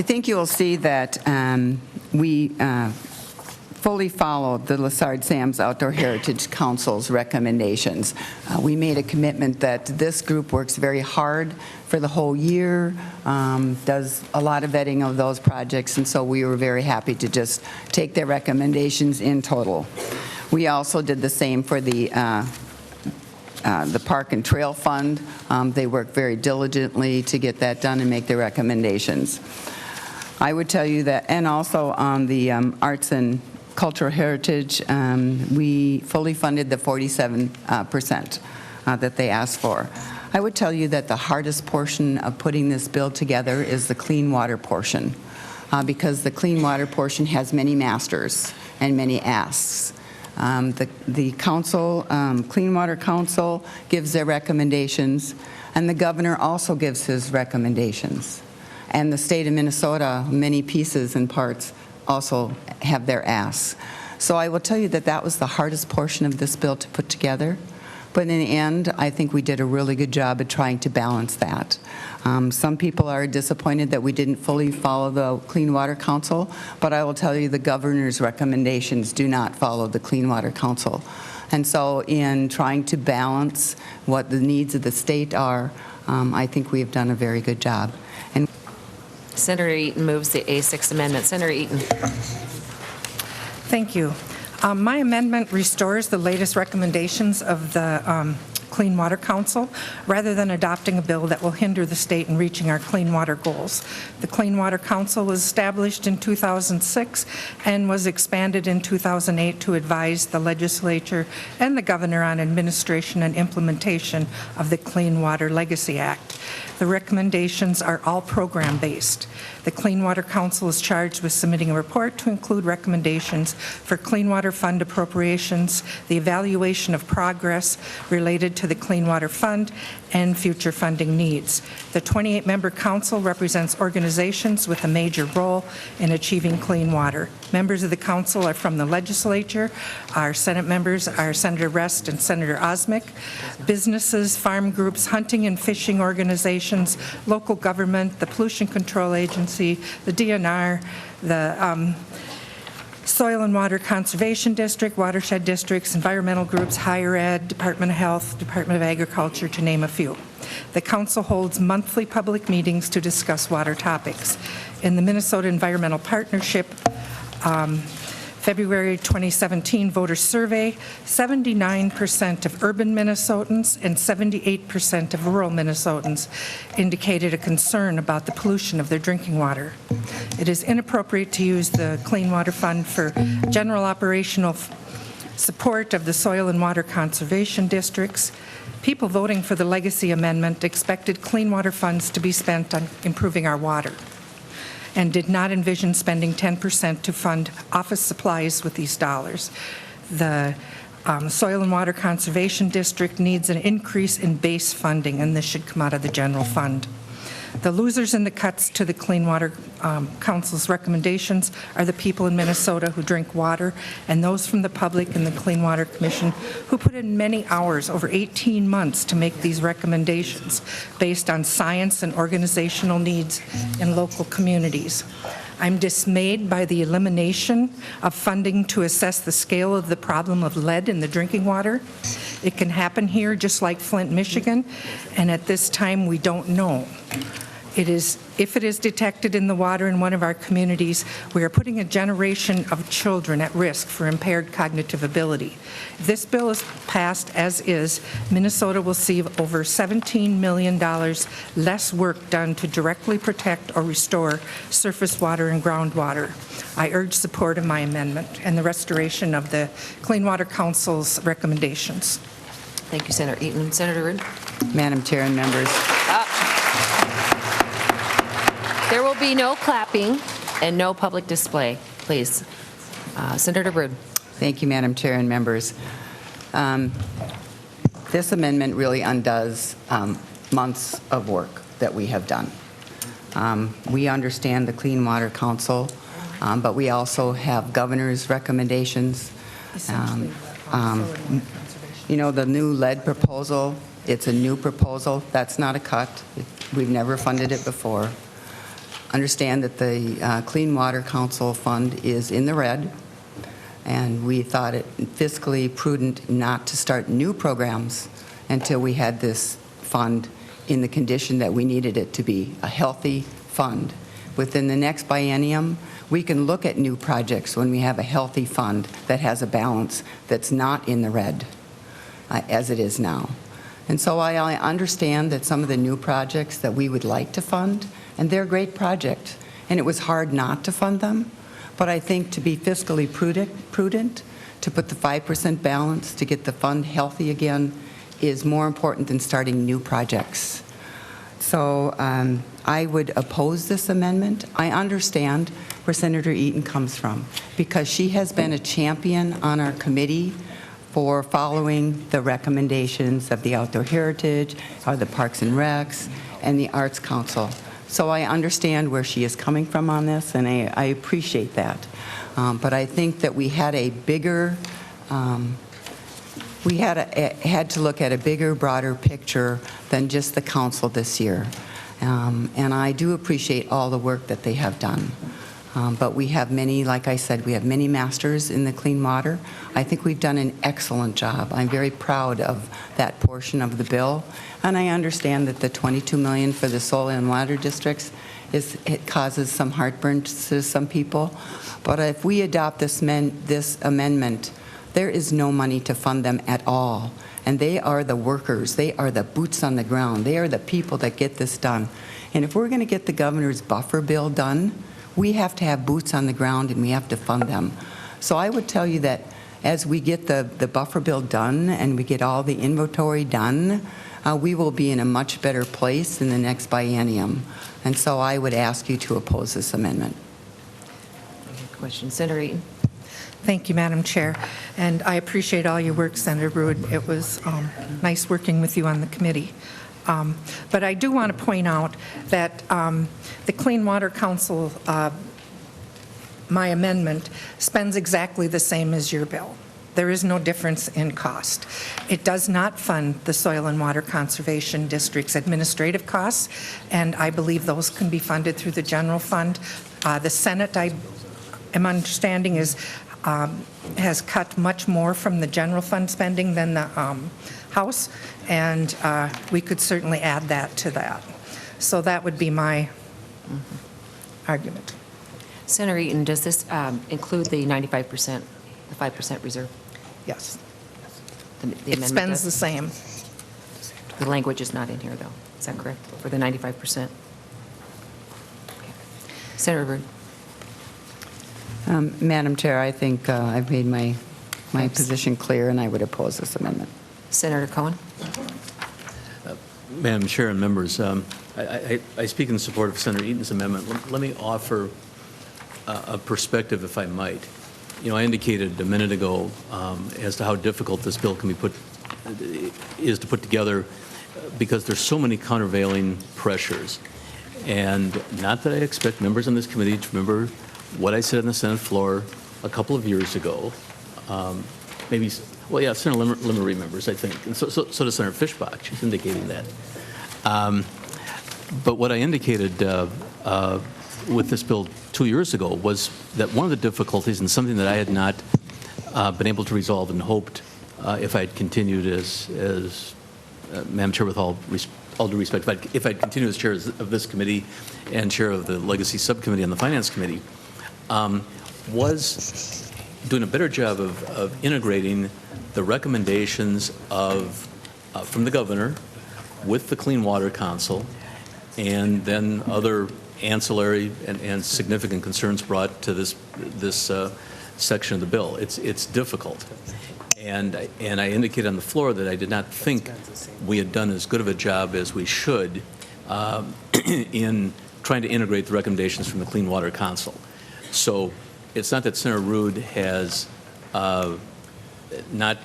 I think you will see that we fully followed the Lessard Sam's Outdoor Heritage Council's recommendations. We made a commitment that this group works very hard for the whole year, does a lot of vetting of those projects, and so we were very happy to just take their recommendations in total. We also did the same for the Park and Trail Fund. They worked very diligently to get that done and make their recommendations. I would tell you that, and also on the Arts and Cultural Heritage, we fully funded the 47% that they asked for. I would tell you that the hardest portion of putting this bill together is the clean water portion, because the clean water portion has many masters and many asks. The council, Clean Water Council, gives their recommendations, and the governor also gives his recommendations. And the state of Minnesota, many pieces and parts, also have their asks. So I will tell you that that was the hardest portion of this bill to put together. But in the end, I think we did a really good job at trying to balance that. Some people are disappointed that we didn't fully follow the Clean Water Council, but I will tell you the governor's recommendations do not follow the Clean Water Council. And so in trying to balance what the needs of the state are, I think we have done a very good job. And Senator Eaton moves the A6 amendment. Senator Eaton. Thank you. My amendment restores the latest recommendations of the Clean Water Council rather than adopting a bill that will hinder the state in reaching our clean water goals. The Clean Water Council was established in 2006 and was expanded in 2008 to advise the legislature and the governor on administration and implementation of the Clean Water Legacy Act. The recommendations are all program-based. The Clean Water Council is charged with submitting a report to include recommendations for Clean Water Fund appropriations, the evaluation of progress related to the Clean Water Fund, and future funding needs. The 28-member council represents organizations with a major role in achieving clean water. Members of the council are from the legislature. Our Senate members are Senator Rest and Senator Osmick. Businesses, farm groups, hunting and fishing organizations, local government, the Pollution Control Agency, the DNR, the Soil and Water Conservation District, watershed districts, environmental groups, higher ed, Department of Health, Department of Agriculture, to name a few. The council holds monthly public meetings to discuss water topics. In the Minnesota Environmental Partnership February 2017 voter survey, 79% of urban Minnesotans and 78% of rural Minnesotans indicated a concern about the pollution of their drinking water. It is inappropriate to use the Clean Water Fund for general operational support of the soil and water conservation districts. People voting for the Legacy Amendment expected clean water funds to be spent on improving our water, and did not envision spending 10% to fund office supplies with these dollars. The Soil and Water Conservation District needs an increase in base funding, and this should come out of the general fund. The losers in the cuts to the Clean Water Council's recommendations are the people in Minnesota who drink water, and those from the public and the Clean Water Commission who put in many hours, over 18 months, to make these recommendations based on science and organizational needs in local communities. I'm dismayed by the elimination of funding to assess the scale of the problem of lead in the drinking water. It can happen here just like Flint, Michigan, and at this time we don't know. If it is detected in the water in one of our communities, we are putting a generation of children at risk for impaired cognitive ability. If this bill is passed as is, Minnesota will see over $17 million less work done to directly protect or restore surface water and groundwater. I urge support of my amendment and the restoration of the Clean Water Council's recommendations. Thank you, Senator Eaton. Senator Rudd. Madam Chair and members. There will be no clapping and no public display, please. Senator Rudd. Thank you, Madam Chair and members. This amendment really undoes months of work that we have done. We understand the Clean Water Council, but we also have governor's recommendations. You know, the new lead proposal, it's a new proposal. That's not a cut. We've never funded it before. understand that the Clean Water Council Fund is in the red, and we thought it fiscally prudent not to start new programs until we had this fund in the condition that we needed it to be, a healthy fund. Within the next biennium, we can look at new projects when we have a healthy fund that has a balance that's not in the red, as it is now. And so I understand that some of the new projects that we would like to fund, and they're great projects, and it was hard not to fund them, but I think to be fiscally prudent, to put the 5% balance, to get the fund healthy again, is more important than starting new projects. So I would oppose this amendment. I understand where Senator Eaton comes from, because she has been a champion on our committee for following the recommendations of the Outdoor Heritage, or the Parks and Recs, and the Arts Council. So I understand where she is coming from on this, and I appreciate that. But I think that we had a bigger, we had to look at a bigger, broader picture than just the council this year. And I do appreciate all the work that they have done. But we have many, like I said, we have many masters in the clean water. I think we've done an excellent job. I'm very proud of that portion of the bill. And I understand that the $22 million for the soil and water districts, it causes some heartburn to some people. But if we adopt this amendment, there is no money to fund them at all. And they are the workers. They are the boots on the ground. They are the people that get this done. And if we're going to get the governor's buffer bill done, we have to have boots on the ground, and we have to fund them. So I would tell you that as we get the buffer bill done and we get all the inventory done, we will be in a much better place in the next biennium. And so I would ask you to oppose this amendment. Question, Senator Eaton. Thank you, Madam Chair. And I appreciate all your work, Senator Ruud. It was nice working with you on the committee. But I do want to point out that the Clean Water Council, my amendment, spends exactly the same as your bill. There is no difference in cost. It does not fund the Soil and Water Conservation District's administrative costs, and I believe those can be funded through the general fund. The Senate, I am understanding, has cut much more from the general fund spending than the House, and we could certainly add that to that. So that would be my argument. Senator Eaton, does this include the 95%, the 5% reserve? Yes. The It amendment spends does? the same. The language is not in here, though. Is that correct? For the 95%? Okay. Senator Ruud. Madam Chair, I think I've made my position clear, and I would oppose this amendment. Senator Cohen. Madam Chair and members, I speak in support of Senator Eaton's amendment. Let me offer a perspective, if I might. You know, I indicated a minute ago as to how difficult this bill can be put together because there's so many countervailing pressures. And not that I expect members on this committee to remember what I said on the Senate floor a couple of years ago. Maybe, well, yeah, Senator Limmer remembers, I think. And so does Senator Fischbach. She's indicating that. But what I indicated with this bill 2 years ago was that one of the difficulties, and something that I had not been able to resolve and hoped if I had continued as Madam Chair, with all due respect, if I'd continued as chair of this committee and chair of the Legacy Subcommittee and the Finance Committee, was doing a better job of integrating the recommendations from the governor with the Clean Water Council and then other ancillary and significant concerns brought to this section of the bill. It's difficult. And I indicated on the floor that I did not think we had done as good of a job as we should in trying to integrate the recommendations from the Clean Water Council. So it's not that Senator Ruud has not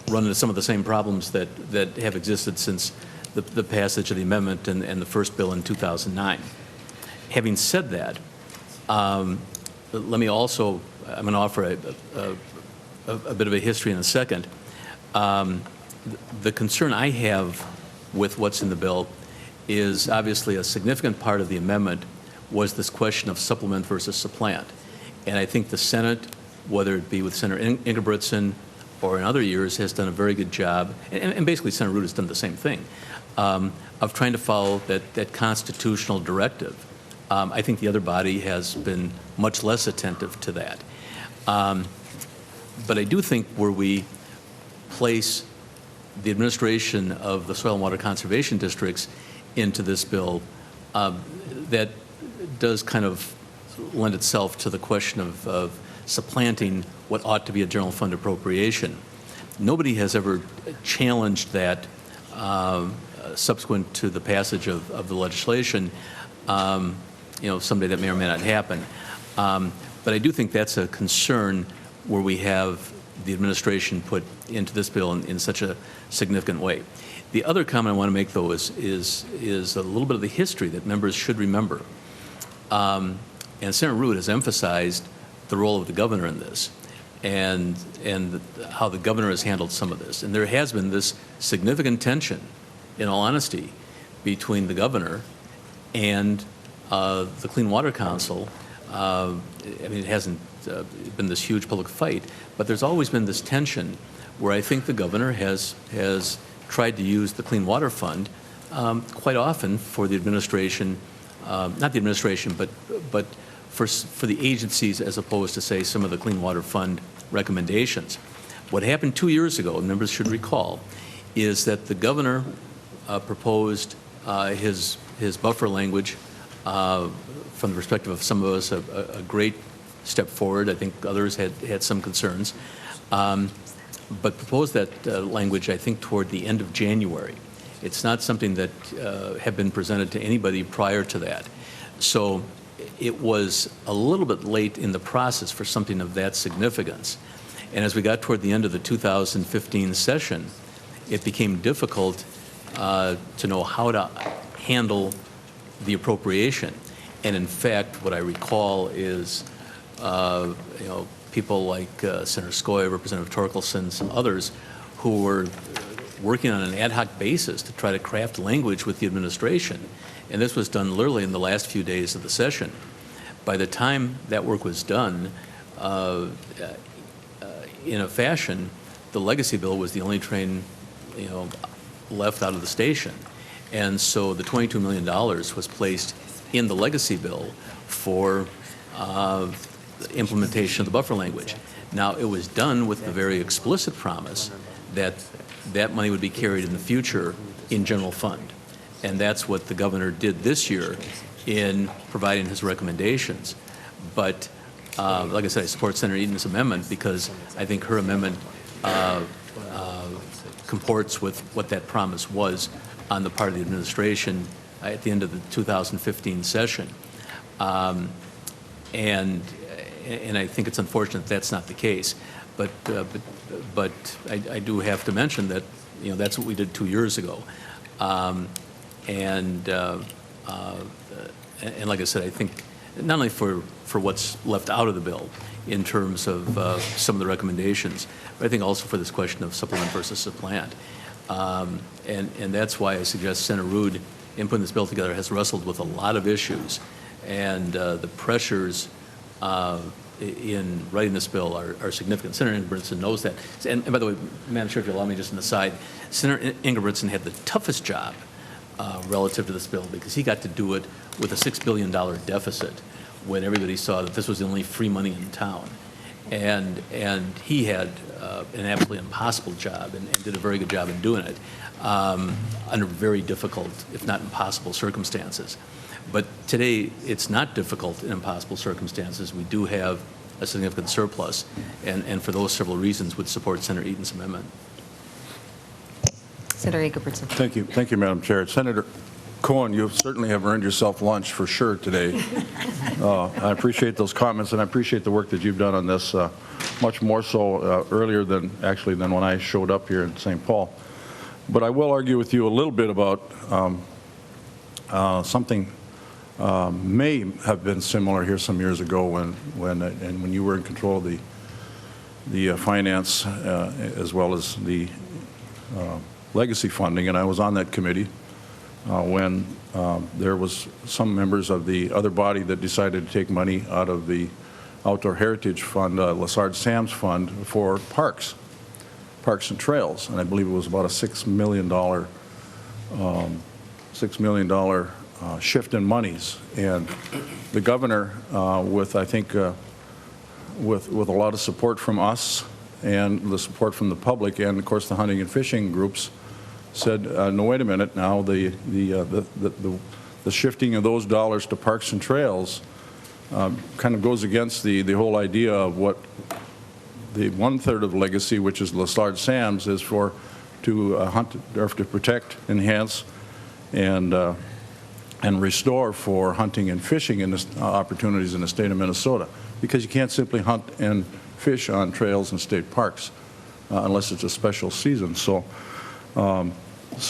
run into some of the same problems that have existed since the passage of the amendment and the first bill in 2009. Having said that, let me also, I'm going to offer a bit of a history in a second. The concern I have with what's in the bill is obviously a significant part of the amendment was this question of supplement versus supplant. And I think the Senate, whether it be with Senator Ingebrigtsen or in other years, has done a very good job, and basically Senator Root has done the same thing, of trying to follow that constitutional directive. I think the other body has been much less attentive to that. But I do think where we place the administration of the soil and water conservation districts into this bill, that does kind of lend itself to the question of supplanting what ought to be a general fund appropriation. Nobody has ever challenged that subsequent to the passage of the legislation. Someday that may or may not happen. But I do think that's a concern where we have the administration put into this bill in such a significant way. The other comment I want to make, though, is a little bit of the history that members should remember. And Senator Root has emphasized the role of the governor in this and how the governor has handled some of this. And there has been this significant tension, in all honesty, between the governor and the Clean Water Council. It hasn't been this huge public fight, but there's always been this tension where I think the governor has tried to use the Clean Water Fund quite often for the administration, not the administration, but for the agencies as opposed to, say, some of the Clean Water Fund recommendations. What happened 2 years ago, and members should recall, is that the governor proposed his buffer language from the perspective of some of us, a great step forward. I think others had some concerns, but proposed that language, I think, toward the end of January. It's not something that had been presented to anybody prior to that. So it was a little bit late in the process for something of that significance. And as we got toward the end of the 2015 session, it became difficult to know how to handle the appropriation. And in fact, what I recall is, people like Senator Skoye, Representative Torkelson, some others who were working on an ad hoc basis to try to craft language with the administration. And this was done literally in the last few days of the session. By the time that work was done, in a fashion, the legacy bill was the only train, left out of the station. And so the $22 million was placed in the legacy bill for the implementation of the buffer language. Now, it was done with the very explicit promise that that money would be carried in the future in general fund. And that's what the governor did this year in providing his recommendations. But like I said, I support Senator Eaton's amendment because I think her amendment comports with what that promise was on the part of the administration at the end of the 2015 session. And I think it's unfortunate that's not the case. But I do have to mention that that's what we did 2 years ago. And like I said, I think not only for what's left out of the bill in terms of some of the recommendations, but I think also for this question of supplement versus supplant. And that's why I suggest Senator Rood, in putting this bill together, has wrestled with a lot of issues. And the pressures in writing this bill are significant. Senator Ingebrigtsen knows that. And by the way, Madam Chair, if you allow me just an aside, Senator Ingebrigtsen had the toughest job relative to this bill because he got to do it with a $6 billion deficit when everybody saw that this was the only free money in town. And he had an absolutely impossible job and did a very good job in doing it under very difficult, if not impossible, circumstances. But today, it's not difficult in impossible circumstances. We do have a significant surplus, and for those several reasons, would support Senator Eaton's amendment. Senator Ingebrigtsen. Thank you, Madam Chair. Senator Cohen, you certainly have earned yourself lunch for sure today. I appreciate those comments, and I appreciate the work that you've done on this, much more so earlier than when I showed up here in St. Paul. But I will argue with you a little bit about something may have been similar here some years ago when you were in control of the finance as well as the legacy funding, and I was on that committee. when there was some members of the other body that decided to take money out of the Outdoor Heritage Fund, Lessard Sam's Fund, for parks and trails, and I believe it was about a $6 million shift in monies. And the governor, with I think with a lot of support from us and the support from the public, and of course the hunting and fishing groups, said, no, wait a minute now, the shifting of those dollars to parks and trails kind of goes against the whole idea of what the 1/3 of legacy, which is Lessard Sam's, is to hunt, or to protect, enhance, and restore for hunting and fishing in opportunities in the state of Minnesota, because you can't simply hunt and fish on trails and state parks unless it's a special season. So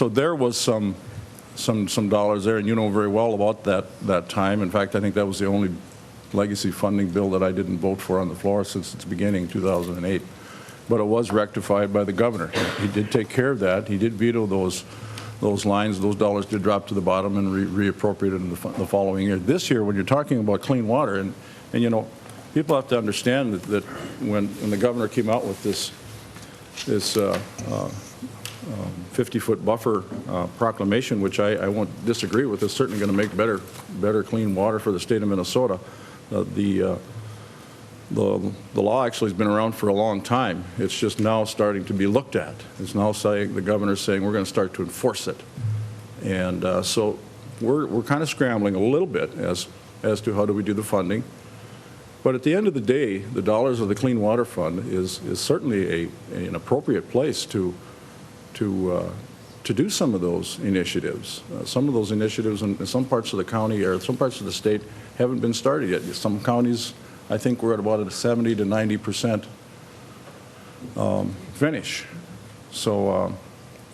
there was some dollars there, and you know very well about that time. In fact, I think that was the only legacy funding bill that I didn't vote for on the floor since its beginning in 2008. But it was rectified by the governor. He did take care of that. He did veto those lines. Those dollars did drop to the bottom and reappropriated in the following year. This year, when you're talking about clean water, and you know, people have to understand that when the governor came out with this 50-foot buffer proclamation, which I won't disagree with, is certainly going to make better clean water for the state of Minnesota. The law actually has been around for a long time. It's just now starting to be looked at. It's now saying, the governor's saying, we're going to start to enforce it. And so we're kind of scrambling a little bit as to how do we do the funding. But at the end of the day, the dollars of the Clean Water Fund is certainly an appropriate place to do some of those initiatives. Some of those initiatives in some parts of the county or some parts of the state haven't been started yet. Some counties, I think we're at about a 70 to 90% finish. So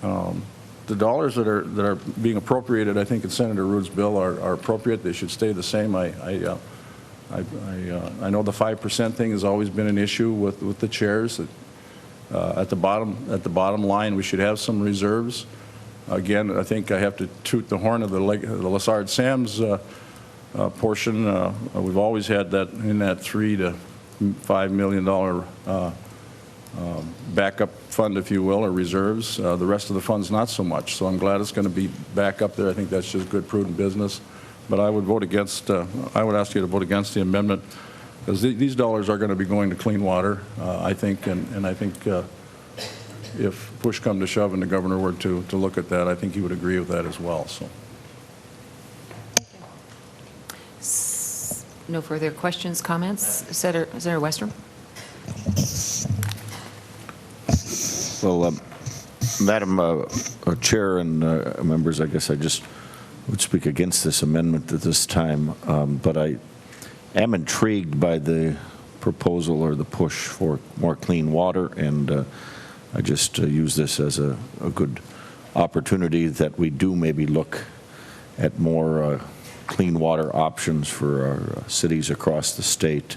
the dollars that are being appropriated, I think, in Senator Ruud's bill are appropriate. They should stay the same. I know the 5% thing has always been an issue with the chairs. At the bottom line, we should have some reserves. Again, I think I have to toot the horn of the Lessard Sam's portion. We've always had that in that $3 to $5 million backup fund, if you will, or reserves. The rest of the fund's not so much. So I'm glad it's going to be back up there. I think that's just good, prudent business. But I would vote against. I would ask you to vote against the amendment, because these dollars are going to be going to clean water, I think, and I think if push come to shove and the governor were to look at that, I think he would agree with that as well. So. No further questions, comments? Senator Westrom? Well, Madam Chair and members, I guess I just would speak against this amendment at this time, but I am intrigued by the proposal or the push for more clean water, and I just use this as a good opportunity that we do maybe look at more clean water options for our cities across the state.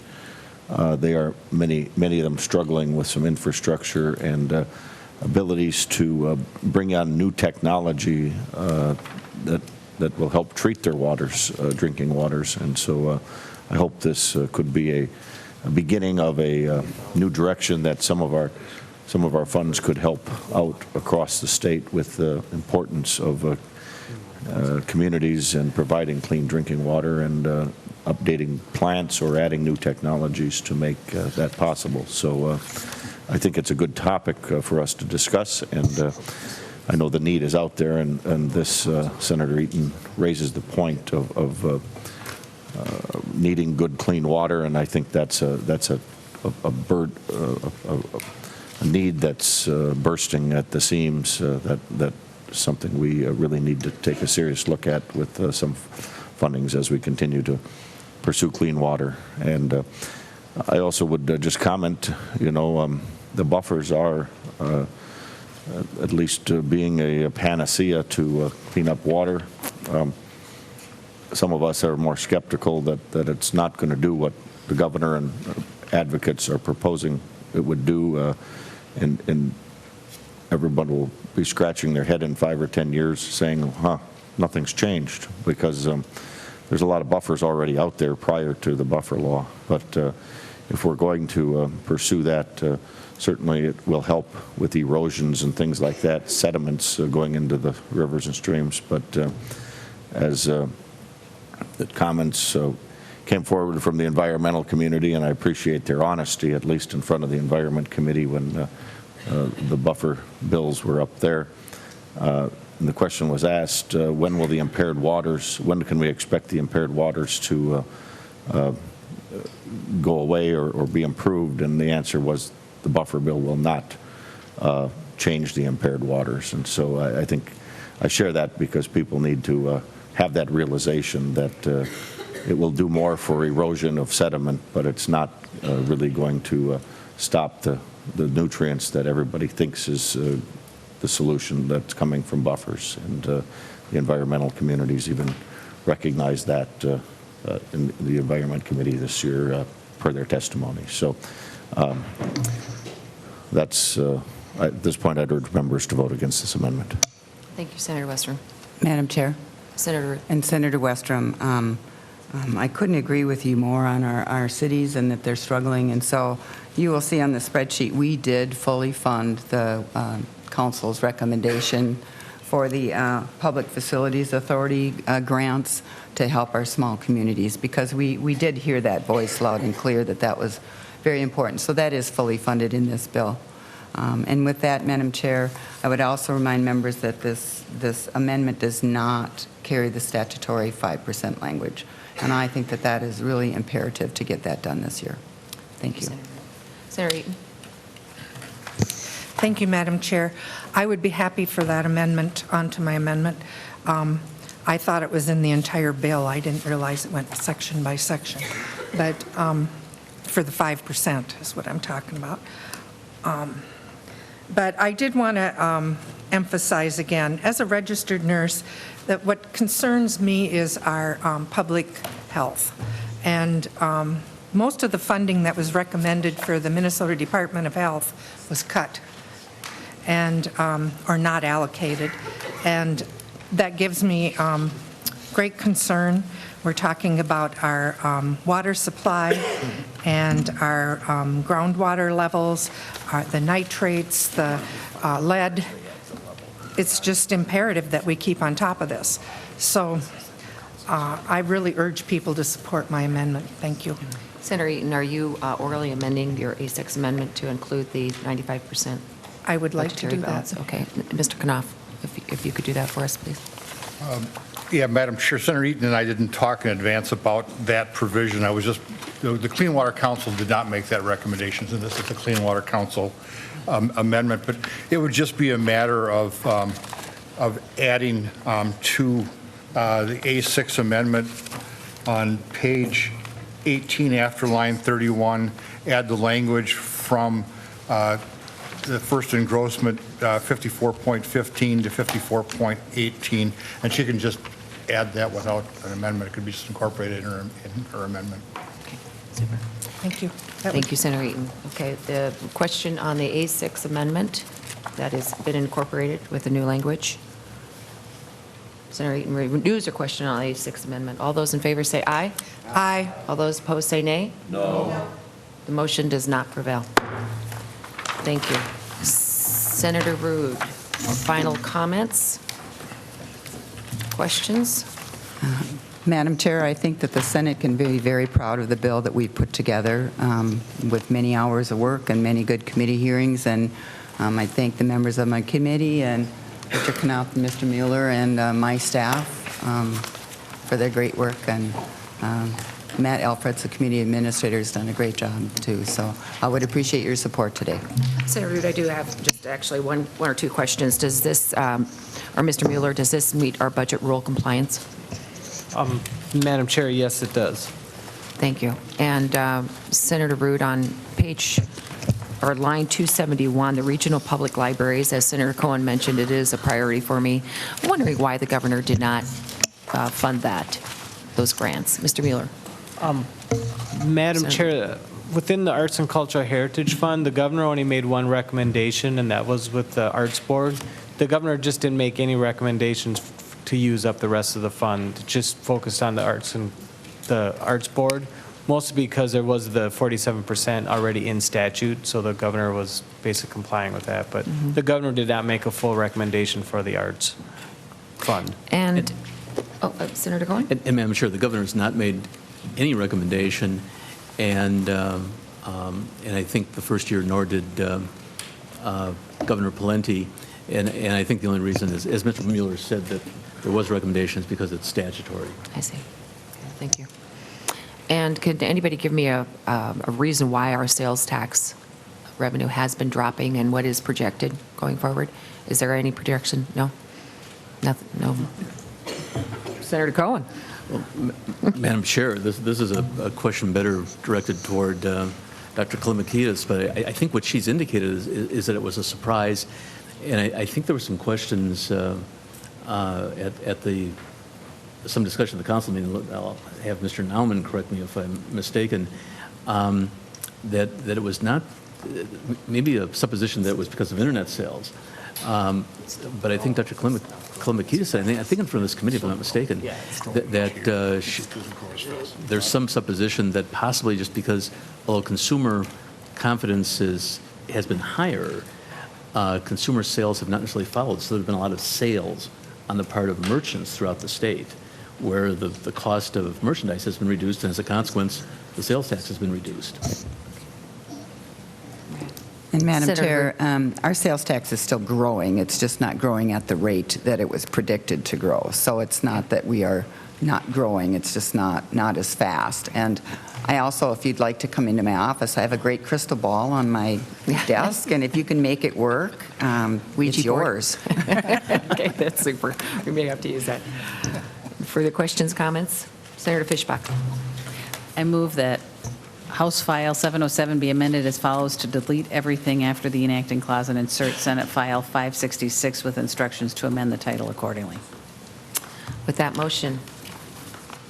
They are, many of them, struggling with some infrastructure and abilities to bring on new technology that will help treat their waters, drinking waters. And so I hope this could be a beginning of a new direction that some of our funds could help out across the state with the importance of communities and providing clean drinking water and updating plants or adding new technologies to make that possible. So I think it's a good topic for us to discuss, and I know the need is out there, and this Senator Eaton raises the point of needing good clean water, and I think that's a need that's bursting at the seams. That's something we really need to take a serious look at with some fundings as we continue to pursue clean water. And I also would just comment, the buffers are at least being a panacea to clean up water. Some of us are more skeptical that it's not going to do what the governor and advocates are proposing it would do, and everyone will be scratching their head in 5 or 10 years saying, nothing's changed, because there's a lot of buffers already out there prior to the buffer law. But if we're going to pursue that, certainly it will help with erosions and things like that, sediments going into the rivers and streams. But as the comments came forward from the environmental community, and I appreciate their honesty, at least in front of the Environment Committee when the buffer bills were up there. And the question was asked, when will the impaired waters, when can we expect the impaired waters to go away or be improved? And the answer was the buffer bill will not change the impaired waters. And so I think I share that because people need to have that realization that it will do more for erosion of sediment, but it's not really going to stop the nutrients that everybody thinks is the solution that's coming from buffers. And the environmental communities even recognize that in the Environment Committee this year per their testimony. So that's, at this point, I'd urge members to vote against this amendment. Thank you, Senator Westrom. Madam Chair. Senator, And Senator Westrom, I couldn't agree with you more on our cities and that they're struggling. And so you will see on the spreadsheet, we did fully fund the council's recommendation for the Public Facilities Authority grants to help our small communities, because we did hear that voice loud and clear that that was very important. So that is fully funded in this bill. And with that, Madam Chair, I would also remind members that this amendment does not carry the statutory 5% language. And I think that that is really imperative to get that done this year. Thank you. Senator Eaton. Thank you, Madam Chair. I would be happy for that amendment onto my amendment. I thought it was in the entire bill. I didn't realize it went section by section. But for the 5% is what I'm talking about. But I did want to emphasize again, as a registered nurse, that what concerns me is our public health. And most of the funding that was recommended for the Minnesota Department of Health was cut and or not allocated. And that gives me great concern. We're talking about our water supply and our groundwater levels, the nitrates, the lead. It's just imperative that we keep on top of this. So I really urge people to support my amendment. Thank you. Senator Eaton, are you orally amending your A6 amendment to include the 95%? I would like to do balance? that. Okay. Mr. Knopf, if you could do that for us, please. Yeah, Madam Chair, Senator Eaton and I didn't talk in advance about that provision. I was just, the Clean Water Council did not make that recommendation, and this is the Clean Water Council amendment, but it would just be a matter of adding to the A6 amendment on page 18 after line 31, add the language from the first engrossment 54.15 to 54.18, and she can just add that without an amendment. It could be just incorporated in her amendment. Okay, super. Thank you. Thank you, Senator Eaton. Okay, the question on the A6 amendment, that has been incorporated with the new language. Senator Eaton renews her question on the A6 amendment. All those in favor say aye. Aye. All those opposed say nay. No. The motion does not prevail. Thank you. Senator Ruud, final comments? Questions? Madam Chair, I think that the Senate can be very proud of the bill that we've put together with many hours of work and many good committee hearings. And I thank the members of my committee and Mr. Knopf and Mr. Mueller and my staff for their great work. And Matt Alfred's, the committee administrator, has done a great job too. So I would appreciate your support today. Senator Ruud, I do have just actually one or two questions. Does this, or Mr. Mueller, does this meet our budget rule compliance? Madam Chair, yes, it does. Thank you. And Senator Ruud, on page, or line 271, the regional public libraries, as Senator Cohen mentioned, it is a priority for me. I'm wondering why the governor did not fund that, those grants. Mr. Mueller. Madam Chair, within the Arts and Cultural Heritage Fund, the governor only made one recommendation, and that was with the Arts Board. The governor just didn't make any recommendations to use up the rest of the fund, just focused on the arts board, mostly because there was the 47% already in statute, so the governor was basically complying with that. But the governor did not make a full recommendation for the arts fund. And, Senator Cohen? And Madam Chair, the governor has not made any recommendation, and I think the first year nor did Governor Pawlenty, and I think the only reason is, as Mr. Mueller said, that there was recommendations because it's statutory. I see. Okay, thank you. And could anybody give me a reason why our sales tax revenue has been dropping and what is projected going forward? Is there any projection? No? Nothing? No? Senator Cohen? Madam Chair, this is a question better directed toward Dr. Kalimakidis, but I think what she's indicated is that it was a surprise, and I think there were some questions at some discussion at the council meeting. I'll have Mr. Naumann correct me if I'm mistaken, that it was not, maybe a supposition that it was because of internet sales. But I think Dr. Kalimakidis said, I think in front of this committee, if I'm not mistaken, that there's some supposition that possibly just because, although consumer confidence has been higher, consumer sales have not necessarily followed. So there have been a lot of sales on the part of merchants throughout the state, where the cost of merchandise has been reduced, and as a consequence, the sales tax has been reduced. And Madam Senator Chair, our sales tax is still growing. It's just not growing at the rate that it was predicted to grow. So it's not that we are not growing, it's just not as fast. And I also, if you'd like to come into my office, I have a great crystal ball on my desk, and if you can make it work, it's yours. Okay, that's super. We may have to use that. Further questions, comments? Senator Fischbach. I move that House File 707 be amended as follows to delete everything after the enacting clause and insert Senate File 566 with instructions to amend the title accordingly. With that motion,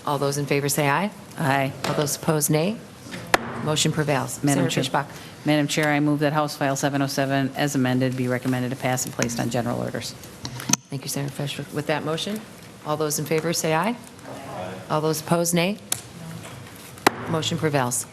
all those in favor say aye. Aye. All those opposed, nay. Motion prevails. Madam Senator Chair. Fischbach. Madam Chair, I move that House File 707 as amended be recommended to pass and placed on general orders. Thank you, Senator Fischbach. With that motion, all those in favor say aye. All those opposed, nay. Motion prevails.